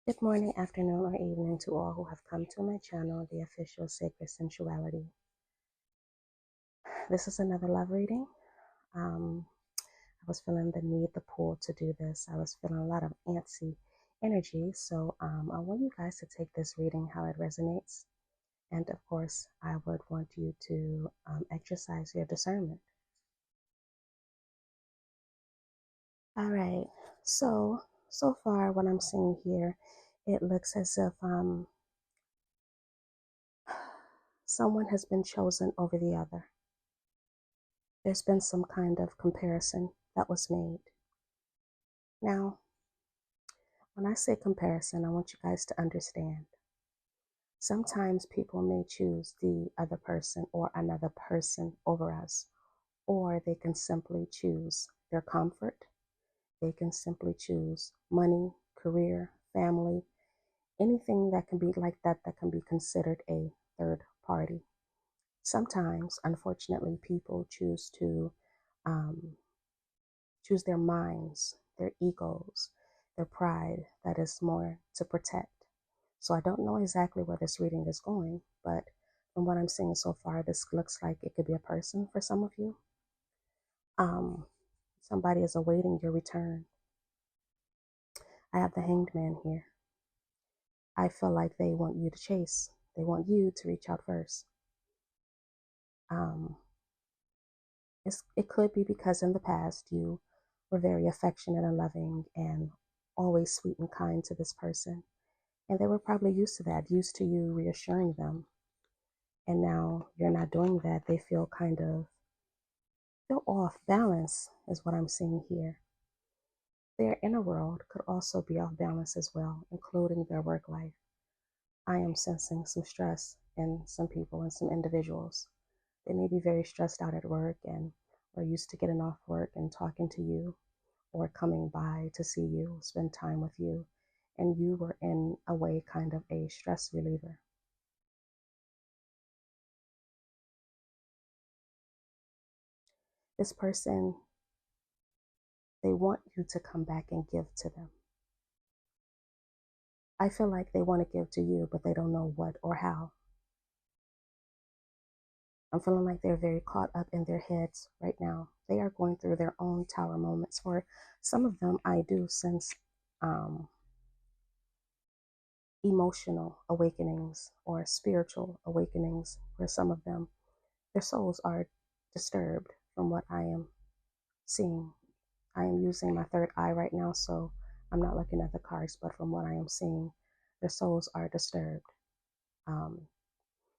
Good morning, afternoon, or evening to all who have come to my channel, The Official Sacred Sensuality. This is another love reading. I was feeling the need, the pull to do this. I was feeling a lot of antsy energy. So I want you guys to take this reading how it resonates. And of course, I would want you to exercise your discernment. All right. So far, what I'm seeing here, it looks as if someone has been chosen over the other. There's been some kind of comparison that was made. Now, when I say comparison, I want you guys to understand. Sometimes people may choose the other person or another person over us, or they can simply choose their comfort. They can simply choose money, career, family, anything that can be like that, that can be considered a third party. Sometimes, unfortunately, people choose to choose their minds, their egos, their pride that is more to protect. So I don't know exactly where this reading is going, but from what I'm seeing so far, this looks like it could be a person for some of you. Somebody is awaiting your return. I have the Hanged Man here. I feel like they want you to chase. They want you to reach out first. Um, it could be because in the past you were very affectionate and loving and always sweet and kind to this person. And they were probably used to that, used to you reassuring them. And now you're not doing that. They feel off balance is what I'm seeing here. Their inner world could also be off balance as well, including their work life. I am sensing some stress in some people and some individuals. They may be very stressed out at work and are used to getting off work and talking to you or coming by to see you, spend time with you. And you were in a way kind of a stress reliever. This person, they want you to come back and give to them. I feel like they want to give to you, but they don't know what or how. I'm feeling like they're very caught up in their heads right now. They are going through their own tower moments. For some of them, I do sense emotional awakenings or spiritual awakenings. For some of them, their souls are disturbed from what I am seeing. I am using my third eye right now, so I'm not looking at the cards, but from what I am seeing, their souls are disturbed.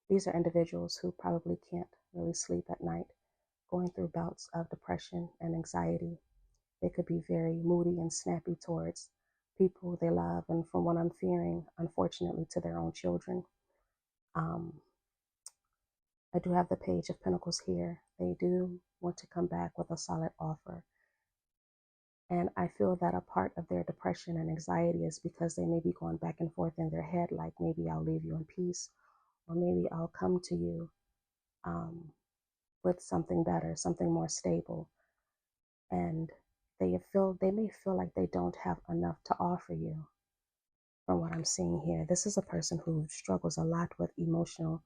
These are individuals who probably can't really sleep at night, going through bouts of depression and anxiety. They could be very moody and snappy towards people they love, and from what I'm fearing, unfortunately, to their own children. I do have the Page of Pentacles here. They do want to come back with a solid offer. And I feel that a part of their depression and anxiety is because they may be going back and forth in their head, like maybe I'll leave you in peace, or maybe I'll come to you with something better, something more stable. And they may feel like they don't have enough to offer you. From what I'm seeing here, this is a person who struggles a lot with emotional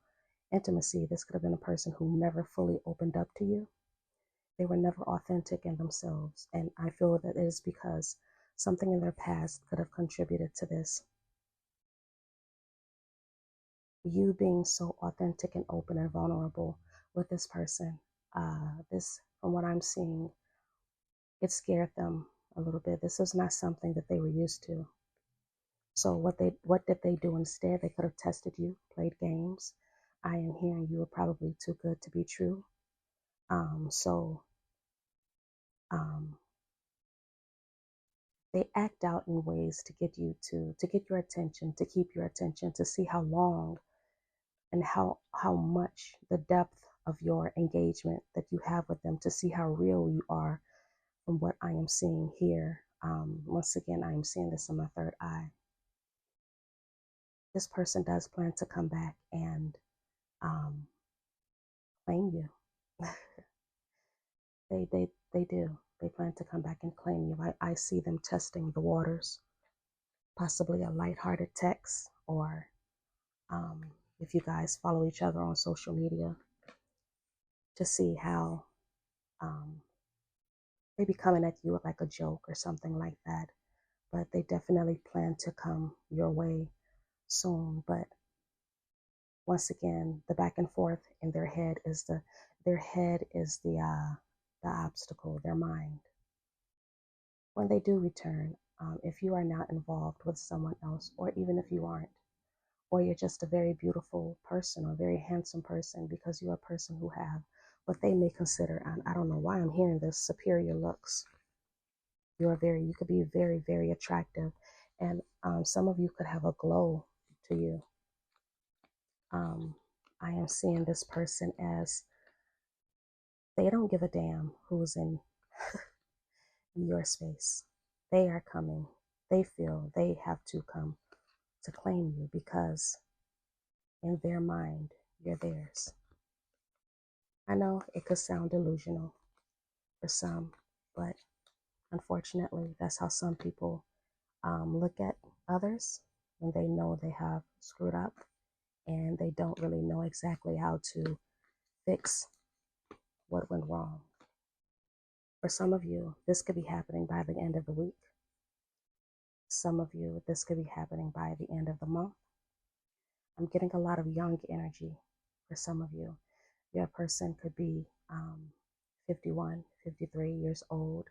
intimacy. This could have been a person who never fully opened up to you. They were never authentic in themselves. And I feel that it is because something in their past could have contributed to this. You being so authentic and open and vulnerable with this person, from what I'm seeing, it scared them a little bit. This is not something that they were used to. So what did they do instead? They could have tested you, played games. I am hearing you were probably too good to be true. So they act out in ways to get you to get your attention, to keep your attention, to see how long and how much the depth of your engagement that you have with them, to see how real you are from what I am seeing here. Once again, I am seeing this in my third eye. This person does plan to come back and claim you. They do. They plan to come back and claim you. I see them testing the waters. possibly a lighthearted text, or if you guys follow each other on social media, to see how maybe coming at you with like a joke or something like that. But they definitely plan to come your way soon. But once again, the back and forth in their head is the obstacle, their mind. When they do return, if you are not involved with someone else, or even if you aren't, or you're just a very beautiful person or a very handsome person, because you're a person who have what they may consider, and I don't know why I'm hearing this, superior looks. You could be very, very attractive, and some of you could have a glow to you. I am seeing this person as they don't give a damn who's in your space. They are coming. They feel they have to come to claim you, because in their mind, you're theirs. I know it could sound delusional for some, but unfortunately, that's how some people look at others when they know they have screwed up and they don't really know exactly how to fix what went wrong. For some of you, this could be happening by the end of the week. Some of you, this could be happening by the end of the month. I'm getting a lot of young energy for some of you. Your person could be 51, 53 years old,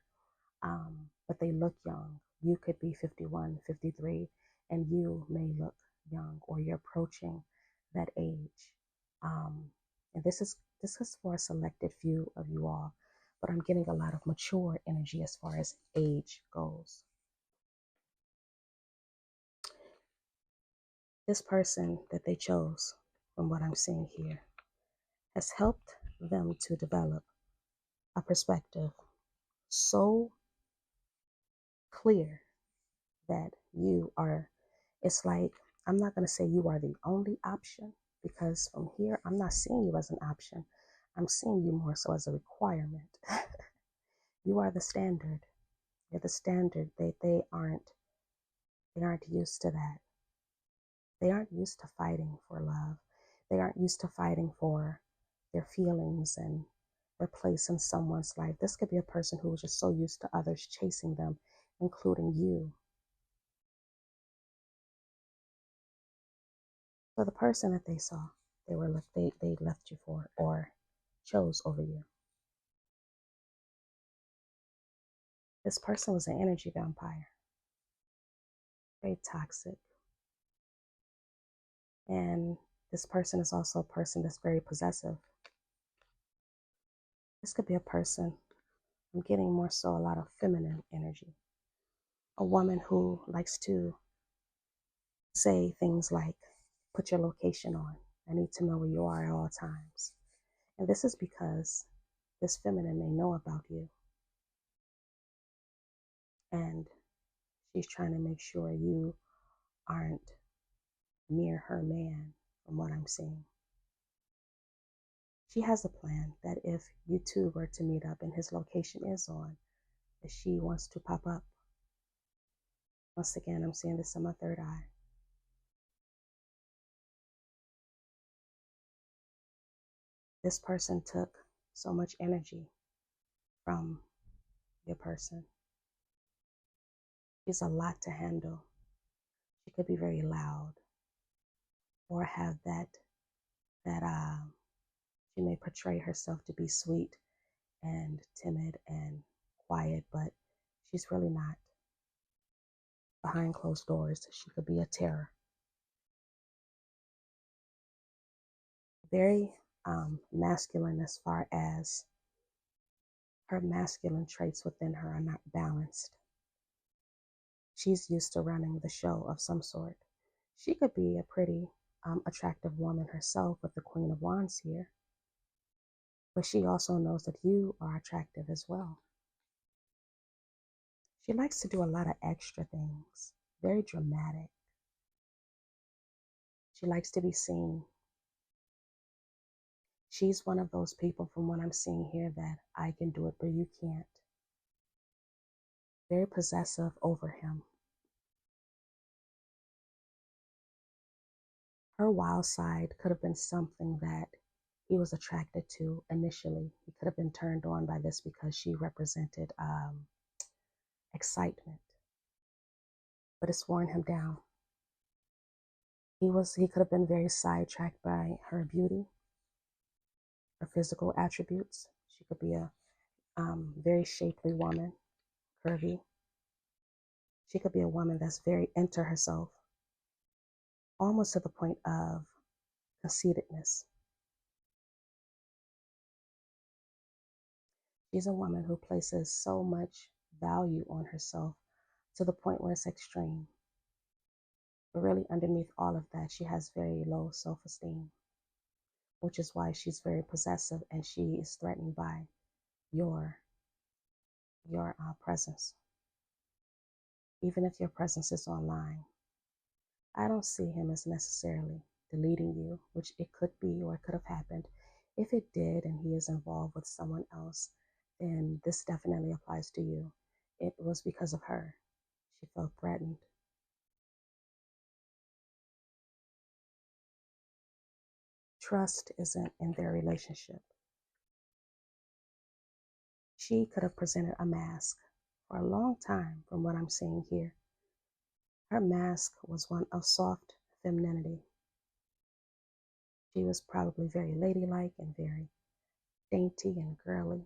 but they look young. You could be 51, 53, and you may look young, or you're approaching that age. And this is for a selected few of you all, but I'm getting a lot of mature energy as far as age goes. This person that they chose, from what I'm seeing here, has helped them to develop a perspective so clear that you are, it's like, I'm not going to say you are the only option, because from here, I'm not seeing you as an option. I'm seeing you more so as a requirement. You are the standard. You're the standard. They aren't used to that. They aren't used to fighting for love. They aren't used to fighting for their feelings and their place in someone's life. This could be a person who is just so used to others chasing them, including you. For the person that they saw, they left you for, or chose over you. This person was an energy vampire, very toxic. And this person is also a person that's very possessive. This could be a person, I'm getting more so a lot of feminine energy. A woman who likes to say things like, put your location on. I need to know where you are at all times. And this is because this feminine may know about you. And she's trying to make sure you aren't near her man, from what I'm seeing. She has a plan that if you two were to meet up and his location is on, that she wants to pop up. Once again, I'm seeing this in my third eye. This person took so much energy from your person. She's a lot to handle. She could be very loud, or have that she may portray herself to be sweet and timid and quiet, but she's really not. Behind closed doors, she could be a terror. Very masculine, as far as her masculine traits within her are not balanced. She's used to running the show of some sort. She could be a pretty attractive woman herself, with the Queen of Wands here. But she also knows that you are attractive as well. She likes to do a lot of extra things, very dramatic. She likes to be seen. She's one of those people, from what I'm seeing here, that I can do it, but you can't. Very possessive over him. Her wild side could have been something that he was attracted to initially. He could have been turned on by this because she represented excitement, but it's worn him down. He could have been very sidetracked by her beauty, her physical attributes. She could be a very shapely woman, curvy. She could be a woman that's very into herself, almost to the point of conceitedness. She's a woman who places so much value on herself to the point where it's extreme. But really, underneath all of that, she has very low self-esteem, which is why she's very possessive and she is threatened by your presence. Even if your presence is online, I don't see him as necessarily deleting you, which it could be or it could have happened. If it did and he is involved with someone else, then this definitely applies to you. It was because of her. She felt threatened. Trust isn't in their relationship. She could have presented a mask for a long time from what I'm seeing here. Her mask was one of soft femininity. She was probably very ladylike and very dainty and girly.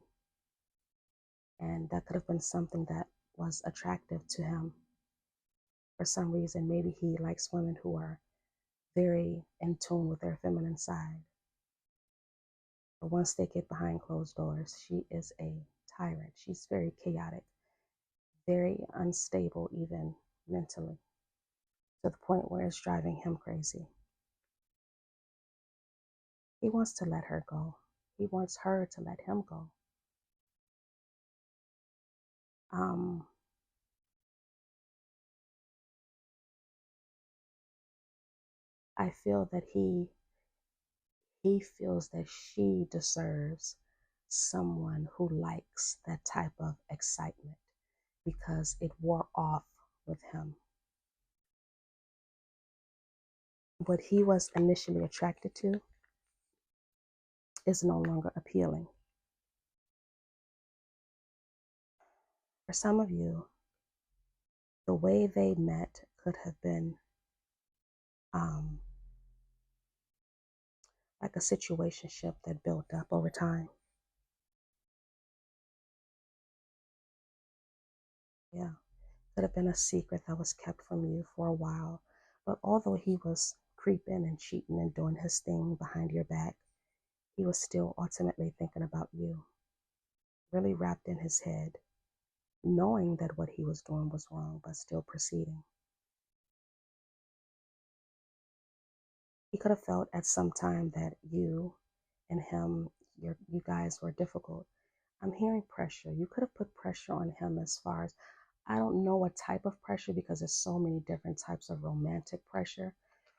And that could have been something that was attractive to him. For some reason, maybe he likes women who are very in tune with their feminine side. But once they get behind closed doors, she is a tyrant. She's very chaotic, very unstable, even mentally, to the point where it's driving him crazy. He wants to let her go. He wants her to let him go. I feel that he feels that she deserves someone who likes that type of excitement because it wore off with him. What he was initially attracted to is no longer appealing. For some of you, the way they met could have been like a situationship that built up over time. Yeah, could have been a secret that was kept from you for a while. But although he was creeping and cheating and doing his thing behind your back, he was still ultimately thinking about you, really wrapped in his head, knowing that what he was doing was wrong, but still proceeding. He could have felt at some time that you and him, you guys were difficult. I'm hearing pressure. You could have put pressure on him as far as, I don't know what type of pressure because there's so many different types of romantic pressure.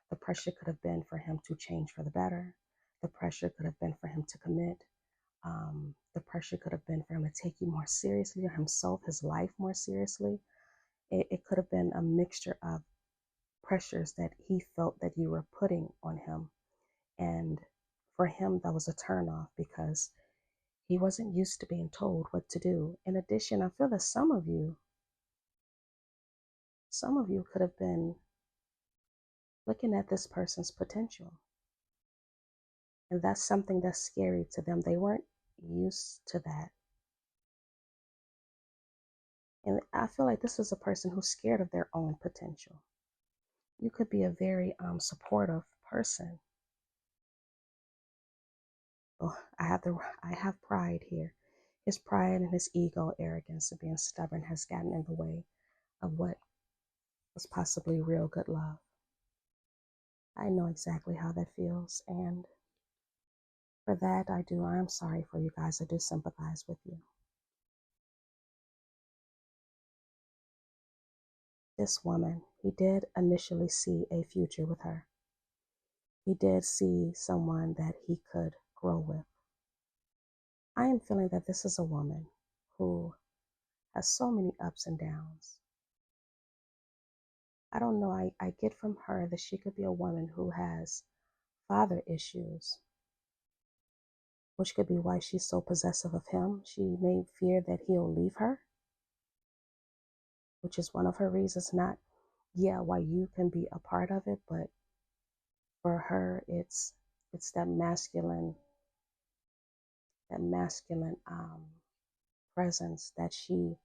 The pressure could have been for him to change for the better. The pressure could have been for him to commit. The pressure could have been for him to take you more seriously or himself, his life more seriously. It could have been a mixture of pressures that he felt that you were putting on him. And for him, that was a turnoff because he wasn't used to being told what to do. In addition, I feel that some of you could have been looking at this person's potential. And that's something that's scary to them. They weren't used to that. And I feel like this is a person who's scared of their own potential. You could be a very supportive person. Oh, I have pride here. His pride and his ego, arrogance, and being stubborn has gotten in the way of what was possibly real good love. I know exactly how that feels, and for that I'm sorry for you guys. I do sympathize with you. This woman, he did initially see a future with her. He did see someone that he could grow with. I am feeling that this is a woman who has so many ups and downs. I don't know. I get from her that she could be a woman who has father issues, which could be why she's so possessive of him. She may fear that he'll leave her, which is one of her reasons. Not, yeah, why you can be a part of it, but for her, it's that masculine presence that she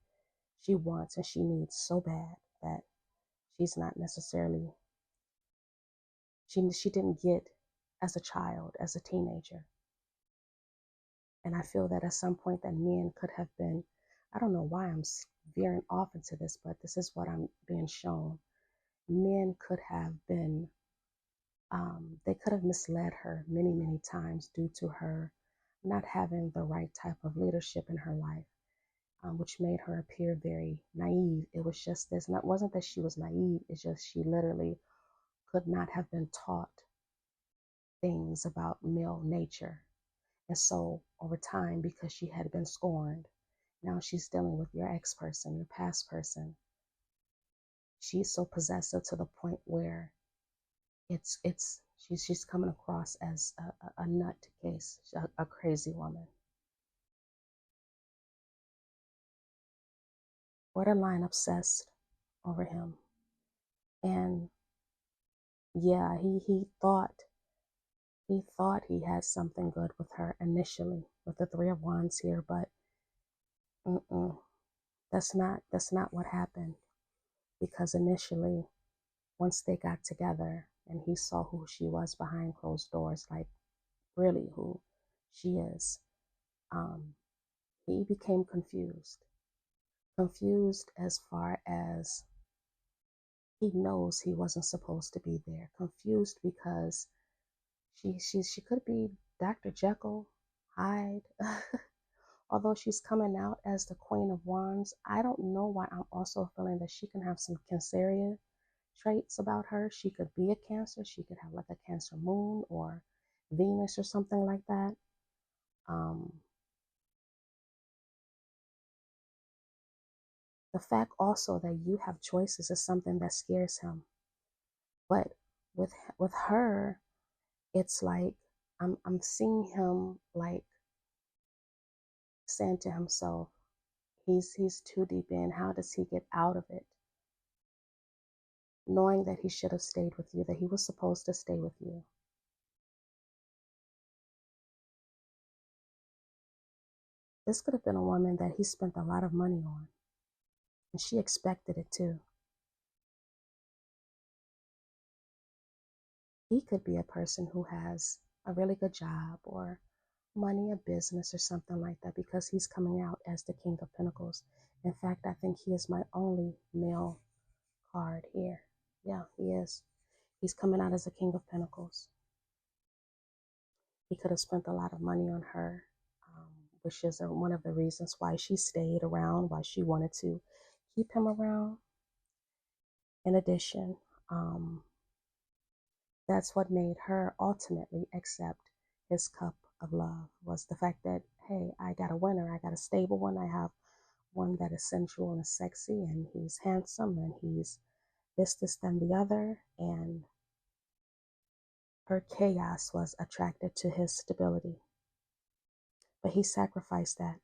wants and she needs so bad that she's not necessarily she didn't get as a child, as a teenager. And I feel that at some point that men could have been, I don't know why I'm veering off into this, but this is what I'm being shown. Men could have been, they could have misled her many, many times due to her not having the right type of leadership in her life, which made her appear very naive. It was just this, and it wasn't that she was naive, it's just she literally could not have been taught things about male nature. And so over time, because she had been scorned, now she's dealing with your ex person, your past person. She's so possessive to the point where she's coming across as a nut case, a crazy woman. Borderline obsessed over him. And yeah, he thought he had something good with her initially with the Three of Wands here, but that's not what happened. Because initially, once they got together and he saw who she was behind closed doors, like really who she is, um, he became confused. Confused as far as he knows he wasn't supposed to be there. Confused because she could be Dr. Jekyll, Hyde. Although she's coming out as the Queen of Wands, I don't know why I'm also feeling that she can have some Cancerian traits about her. She could be a Cancer. She could have like a Cancer moon or Venus or something like that. The fact also that you have choices is something that scares him. But with her, it's like I'm seeing him like saying to himself, he's too deep in. How does he get out of it? Knowing that he should have stayed with you, that he was supposed to stay with you. This could have been a woman that he spent a lot of money on, and she expected it too. He could be a person who has a really good job or money, a business, or something like that, because he's coming out as the King of Pentacles. In fact, I think he is my only male card here. Yeah, he is. He's coming out as a King of Pentacles. He could have spent a lot of money on her, which is one of the reasons why she stayed around, why she wanted to keep him around. In addition, that's what made her ultimately accept his cup of love, was the fact that, hey, I got a winner, I got a stable one, I have one that is sensual and sexy, and he's handsome, and he's this, then the other. And her chaos was attracted to his stability. But he sacrificed that.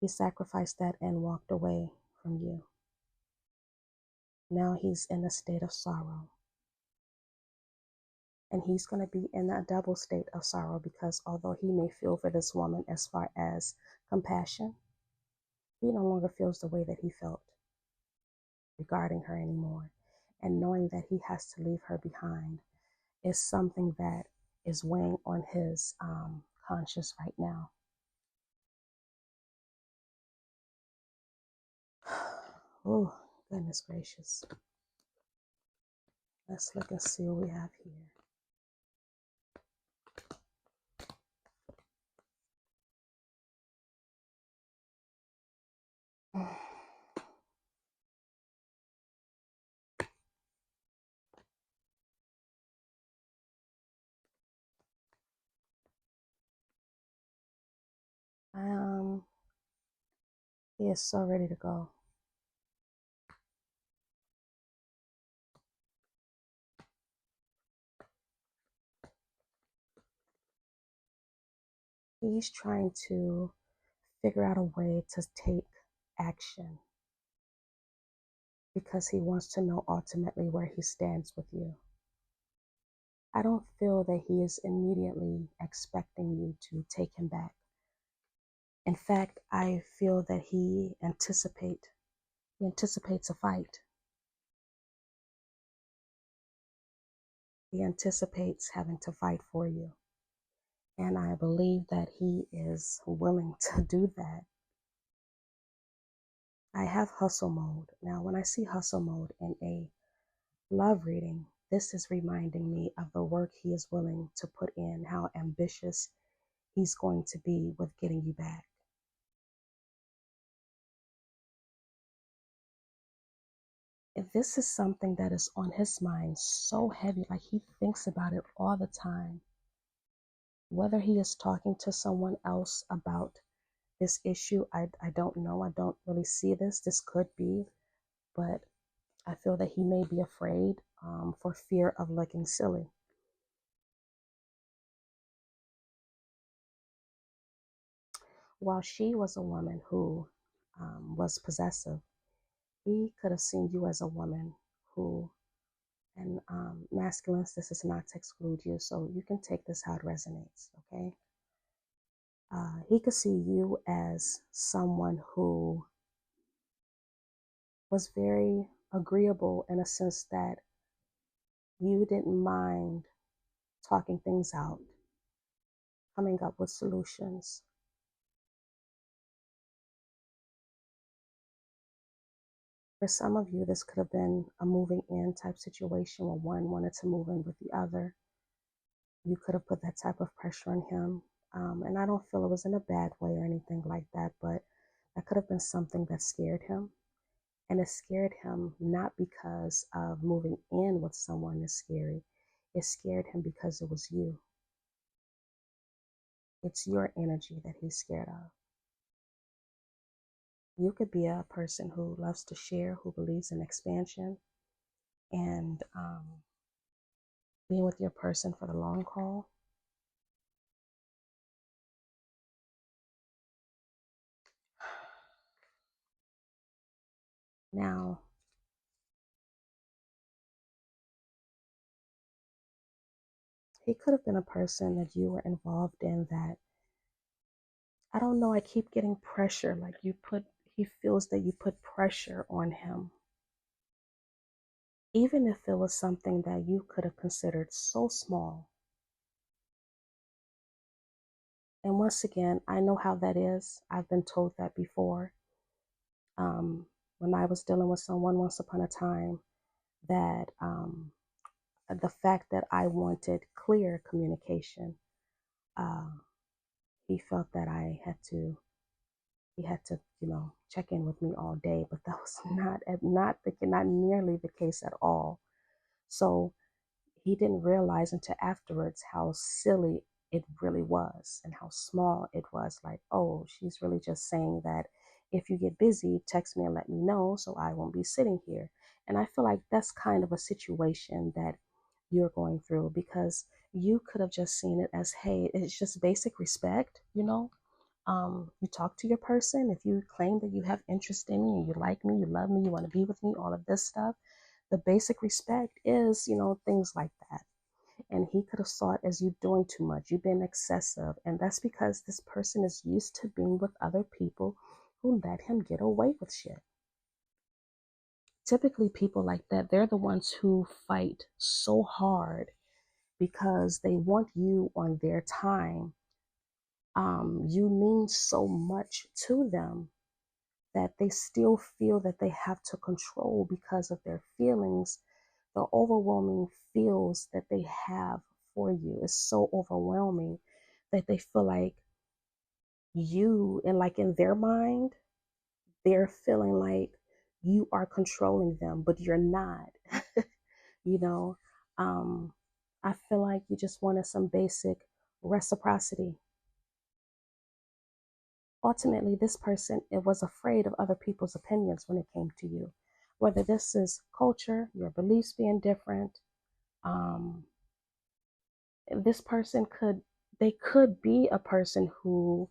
He sacrificed that and walked away from you. Now he's in a state of sorrow. And he's going to be in a double state of sorrow, because although he may feel for this woman as far as compassion, he no longer feels the way that he felt regarding her anymore. And knowing that he has to leave her behind is something that is weighing on his conscience right now. Oh, goodness gracious. Let's look and see what we have here. He is so ready to go. He's trying to figure out a way to take action because he wants to know ultimately where he stands with you. I don't feel that he is immediately expecting you to take him back. In fact, I feel that he anticipates a fight. He anticipates having to fight for you. And I believe that he is willing to do that. I have hustle mode. Now, when I see hustle mode in a love reading, this is reminding me of the work he is willing to put in, how ambitious he's going to be with getting you back. If this is something that is on his mind so heavy, like he thinks about it all the time, whether he is talking to someone else about this issue, I don't know. I don't really see this. This could be, but I feel that he may be afraid for fear of looking silly. While she was a woman who was possessive, he could have seen you as a woman who, and masculines, this is not to exclude you, so you can take this how it resonates, okay? He could see you as someone who was very agreeable in a sense that you didn't mind talking things out, coming up with solutions. For some of you, this could have been a moving in type situation where one wanted to move in with the other. You could have put that type of pressure on him. And I don't feel it was in a bad way or anything like that, but that could have been something that scared him. And it scared him not because of moving in with someone is scary. It scared him because it was you. It's your energy that he's scared of. You could be a person who loves to share, who believes in expansion, and being with your person for the long haul. Now, he could have been a person that you were involved in that, I don't know, I keep getting pressure. Like he feels that you put pressure on him. Even if it was something that you could have considered so small. And once again, I know how that is. I've been told that before. When I was dealing with someone once upon a time, that the fact that I wanted clear communication, uh, he felt that he had to, check in with me all day, but that was not nearly the case at all. So he didn't realize until afterwards how silly it really was and how small it was. Like, oh, she's really just saying that if you get busy, text me and let me know so I won't be sitting here. And I feel like that's kind of a situation that you're going through, because you could have just seen it as, hey, it's just basic respect, you talk to your person. If you claim that you have interest in me and you like me, you love me, you want to be with me, all of this stuff, the basic respect is, things like that. And he could have saw it as you doing too much, you being excessive. And that's because this person is used to being with other people who let him get away with shit. Typically, people like that, they're the ones who fight so hard because they want you on their time. You mean so much to them that they still feel that they have to control because of their feelings. The overwhelming feels that they have for you is so overwhelming that they feel like you, and like in their mind, they're feeling like you are controlling them, but you're not. you know, I feel like you just wanted some basic reciprocity. Ultimately, this person, it was afraid of other people's opinions when it came to you, whether this is culture, your beliefs being different. This person could they could be a person who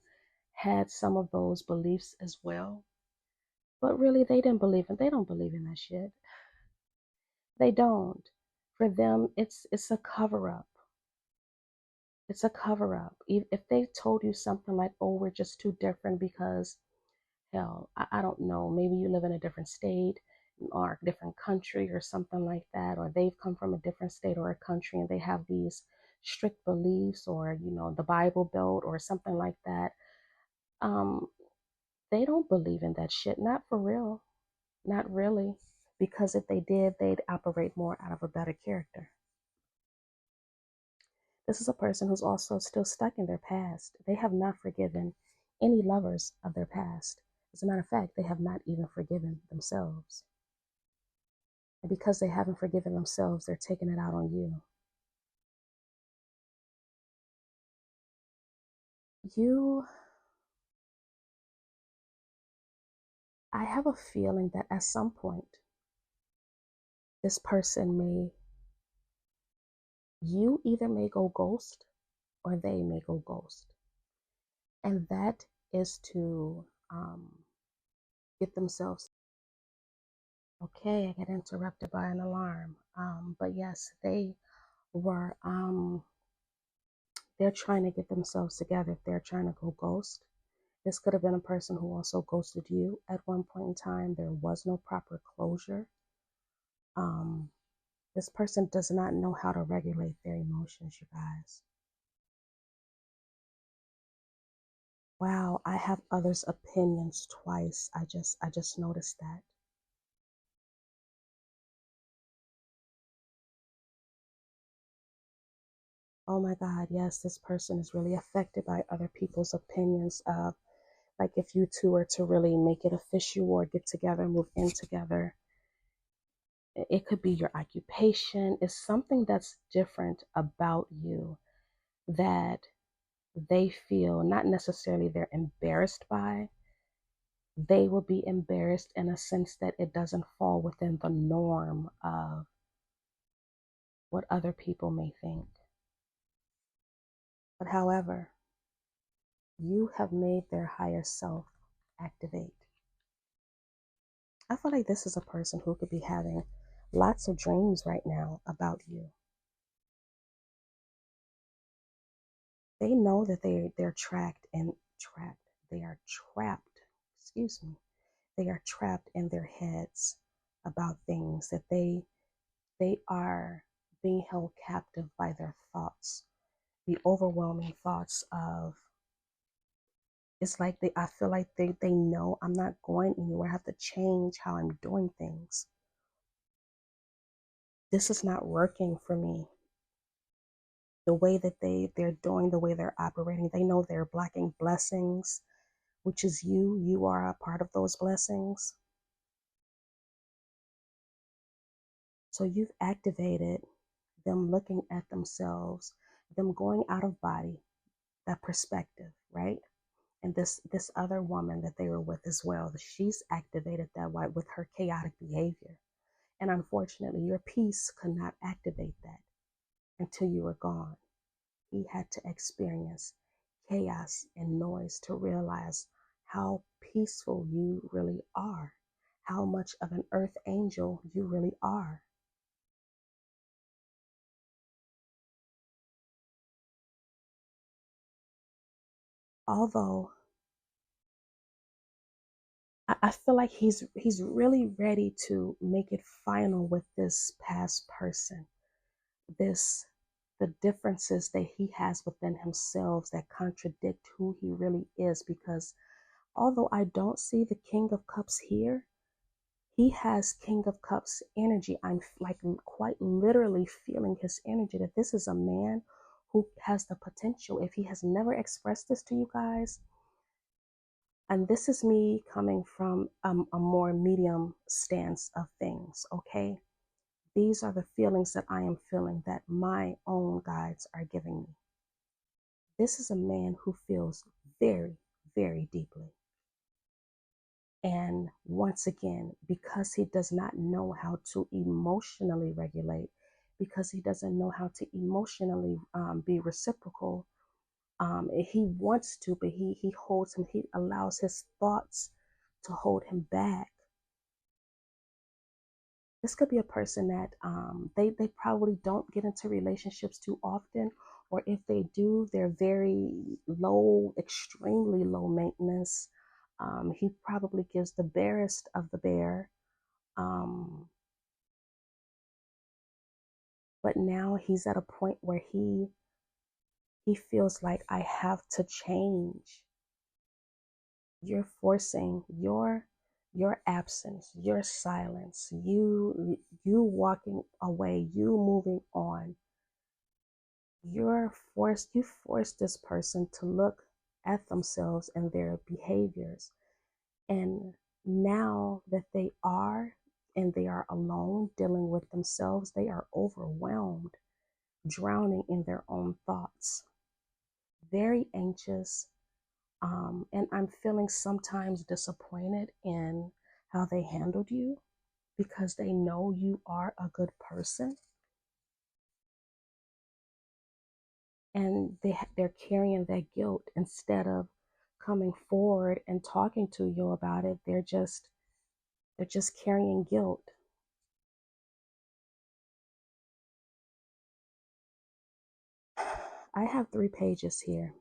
had some of those beliefs as well, but really they don't believe in that shit. They don't. For them, it's a cover up. It's a cover up. If they told you something like, oh, we're just too different because, hell, I don't know, maybe you live in a different state or a different country or something like that, or they've come from a different state or a country and they have these strict beliefs, or, you know, the Bible Belt or something like that. Um, they don't believe in that shit. Not for real. Not really. Because if they did, they'd operate more out of a better character. This is a person who's also still stuck in their past. They have not forgiven any lovers of their past. As a matter of fact, they have not even forgiven themselves. And because they haven't forgiven themselves, they're taking it out on you. I have a feeling that at some point, this person you either may go ghost or they may go ghost. And that is to get themselves. Okay, I got interrupted by an alarm. But yes, they were, they're trying to get themselves together if they're trying to go ghost. This could have been a person who also ghosted you at one point in time. There was no proper closure. This person does not know how to regulate their emotions, you guys. Wow, I have others' opinions twice. I just noticed that. Oh my God, yes, this person is really affected by other people's opinions of, like, if you two were to really make it official or get together, move in together. It could be your occupation. It's something that's different about you that they feel not necessarily they're embarrassed by. They will be embarrassed in a sense that it doesn't fall within the norm of what other people may think. But however, you have made their higher self activate. I feel like this is a person who could be having lots of dreams right now about you. They know that they're they are trapped, excuse me. They are trapped in their heads about things that they are being held captive by their thoughts. The overwhelming thoughts of, it's like I feel like they know I'm not going anywhere. I have to change how I'm doing things. This is not working for me. The way that they're doing, the way they're operating, they know they're blocking blessings, which is you. You are a part of those blessings. So you've activated them looking at themselves, them going out of body, that perspective, right? And this other woman that they were with as well, she's activated that way with her chaotic behavior. And unfortunately, your peace could not activate that until you were gone. He had to experience chaos and noise to realize how peaceful you really are, how much of an earth angel you really are. Although I feel like he's really ready to make it final with this past person. The differences that he has within himself that contradict who he really is, because although I don't see the King of Cups here, he has King of Cups energy. I'm like quite literally feeling his energy, that this is a man who has the potential. If he has never expressed this to you guys, and this is me coming from a more medium stance of things, okay? These are the feelings that I am feeling, that my own guides are giving me. This is a man who feels very, very deeply. And once again, because he does not know how to emotionally regulate, because he doesn't know how to emotionally be reciprocal, He wants to, but he holds him. He allows his thoughts to hold him back. This could be a person that they probably don't get into relationships too often, or if they do, they're very low, extremely low maintenance. He probably gives the barest of the bare. But now he's at a point where he feels like I have to change. You're forcing your absence, your silence, you walking away, you moving on. You force this person to look at themselves and their behaviors. And now that they are alone dealing with themselves, they are overwhelmed, drowning in their own thoughts, very anxious. And I'm feeling sometimes disappointed in how they handled you because they know you are a good person. And they're carrying that guilt. Instead of coming forward and talking to you about it, they're just carrying guilt. I have 3 pages here.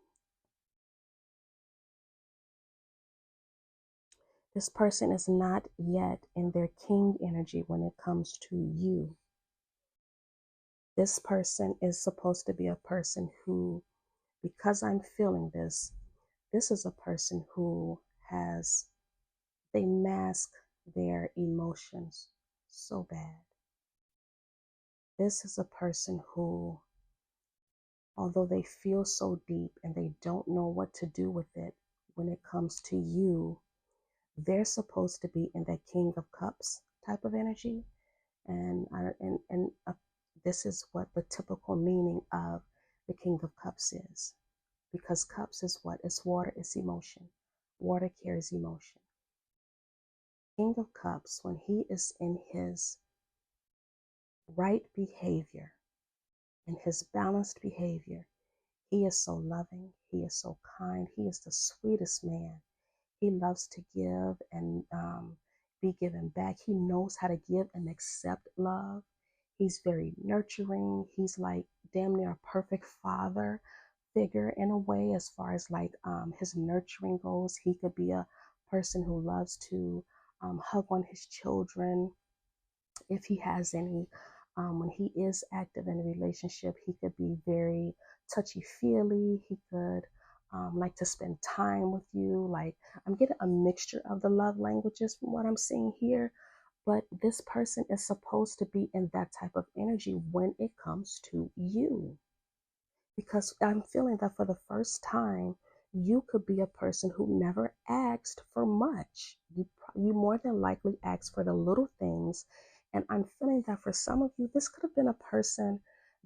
This person is not yet in their king energy when it comes to you. This person is supposed to be a person who, because I'm feeling this is a person who they mask their emotions so bad. This is a person who, although they feel so deep and they don't know what to do with it when it comes to you, they're supposed to be in that King of Cups type of energy. And this is what the typical meaning of the King of Cups is. Because cups is what? It's water, it's emotion. Water carries emotion. King of Cups, when he is in his right behavior, in his balanced behavior, he is so loving, he is so kind, he is the sweetest man. He loves to give and be given back. He knows how to give and accept love. He's very nurturing. He's like damn near a perfect father figure in a way, as far as like his nurturing goes. He could be a person who loves to hug on his children if he has any. When he is active in a relationship, he could be very touchy-feely. He could like to spend time with you. Like, I'm getting a mixture of the love languages from what I'm seeing here. But this person is supposed to be in that type of energy when it comes to you. Because I'm feeling that for the first time, you could be a person who never asked for much. You more than likely asked for the little things. And I'm feeling that for some of you, this could have been a person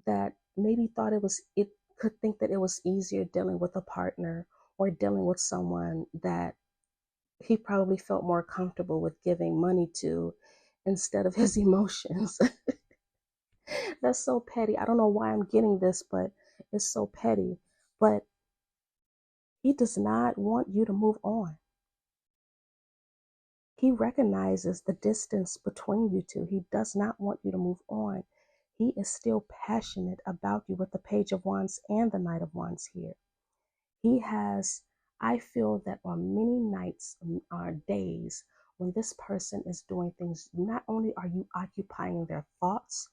that maybe thought it could think that it was easier dealing with a partner or dealing with someone that he probably felt more comfortable with giving money to instead of his emotions. That's so petty. I don't know why I'm getting this, but it's so petty. But he does not want you to move on. He recognizes the distance between you two. He does not want you to move on. He is still passionate about you with the Page of Wands and the Knight of Wands here. I feel that on many nights or days when this person is doing things, not only are you occupying their thoughts,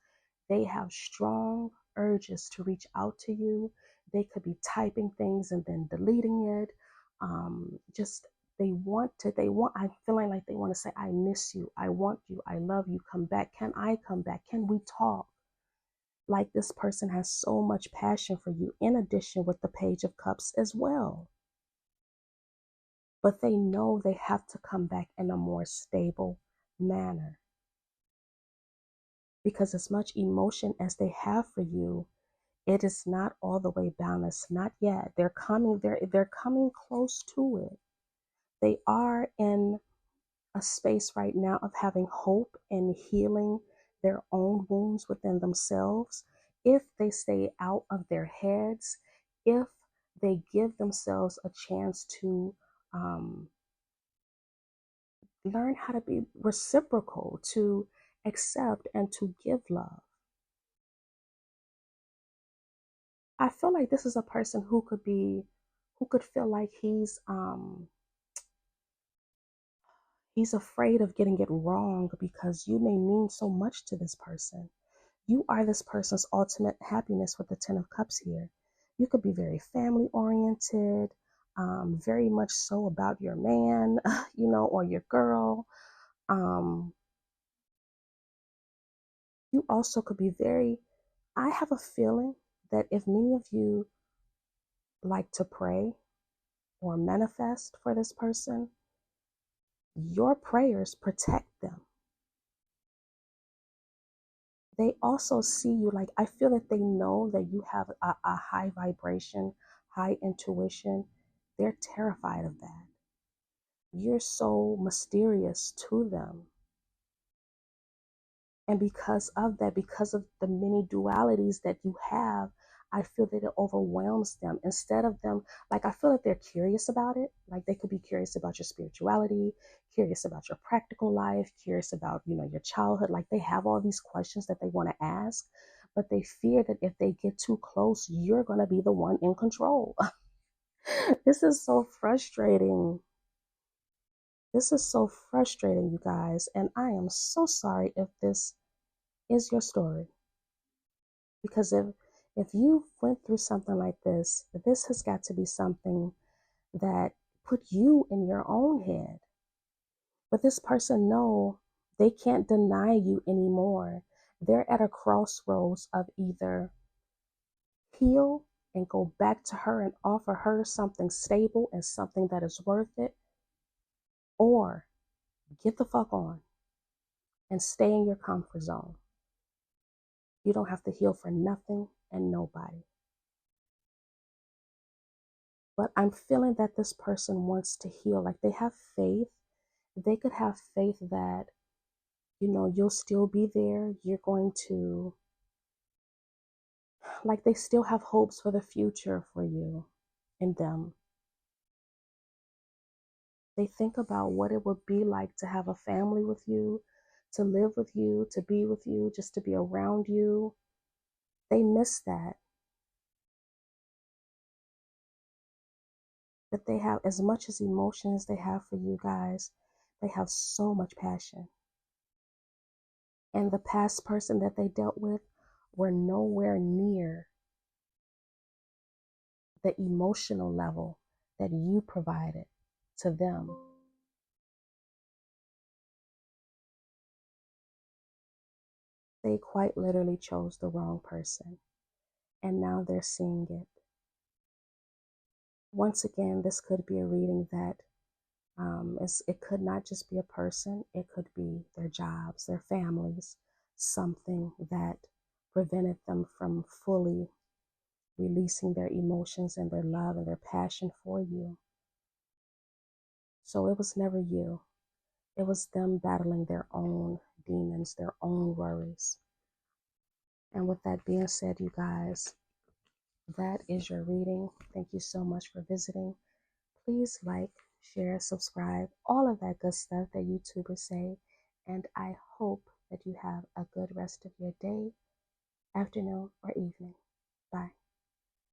they have strong urges to reach out to you. They could be typing things and then deleting it. I'm feeling like they want to say, I miss you, I want you, I love you, come back. Can I come back? Can we talk? Like, this person has so much passion for you, in addition with the Page of Cups as well. But they know they have to come back in a more stable manner. Because as much emotion as they have for you, it is not all the way balanced. Not yet. They're coming close to it. They are in a space right now of having hope and healing their own wounds within themselves. If they stay out of their heads, if they give themselves a chance to learn how to be reciprocal, to accept and to give love. I feel like this is a person who could feel like he's afraid of getting it wrong because you may mean so much to this person. You are this person's ultimate happiness with the 10 of Cups here. You could be very family oriented, very much so about your man, or your girl. You also could be I have a feeling that if many of you like to pray or manifest for this person, your prayers protect them. They also see you, like, I feel that they know that you have a high vibration, high intuition. They're terrified of that. You're so mysterious to them. And because of that, because of the many dualities that you have, I feel that it overwhelms them. Instead of them, like, I feel that they're curious about it. Like, they could be curious about your spirituality, curious about your practical life, curious about, your childhood. Like, they have all these questions that they want to ask, but they fear that if they get too close, you're going to be the one in control. This is so frustrating. This is so frustrating, you guys. And I am so sorry if this is your story. Because if you went through something like this has got to be something that put you in your own head. But this person know they can't deny you anymore. They're at a crossroads of either heal and go back to her and offer her something stable and something that is worth it, or get the fuck on and stay in your comfort zone. You don't have to heal for nothing and nobody. But I'm feeling that this person wants to heal. Like, they have faith. They could have faith that, you'll still be there. You're going to, like, they still have hopes for the future for you and them. They think about what it would be like to have a family with you, to live with you, to be with you, just to be around you. They miss that. But they have, as much as emotions they have for you guys, they have so much passion. And the past person that they dealt with were nowhere near the emotional level that you provided to them. They quite literally chose the wrong person, and now they're seeing it. Once again, this could be a reading that it could not just be a person, it could be their jobs, their families, something that prevented them from fully releasing their emotions and their love and their passion for you. So it was never you. It was them battling their own demons, their own worries. And with that being said, you guys, that is your reading. Thank you so much for visiting. Please like, share, subscribe, all of that good stuff that YouTubers say. And I hope that you have a good rest of your day, afternoon, or evening.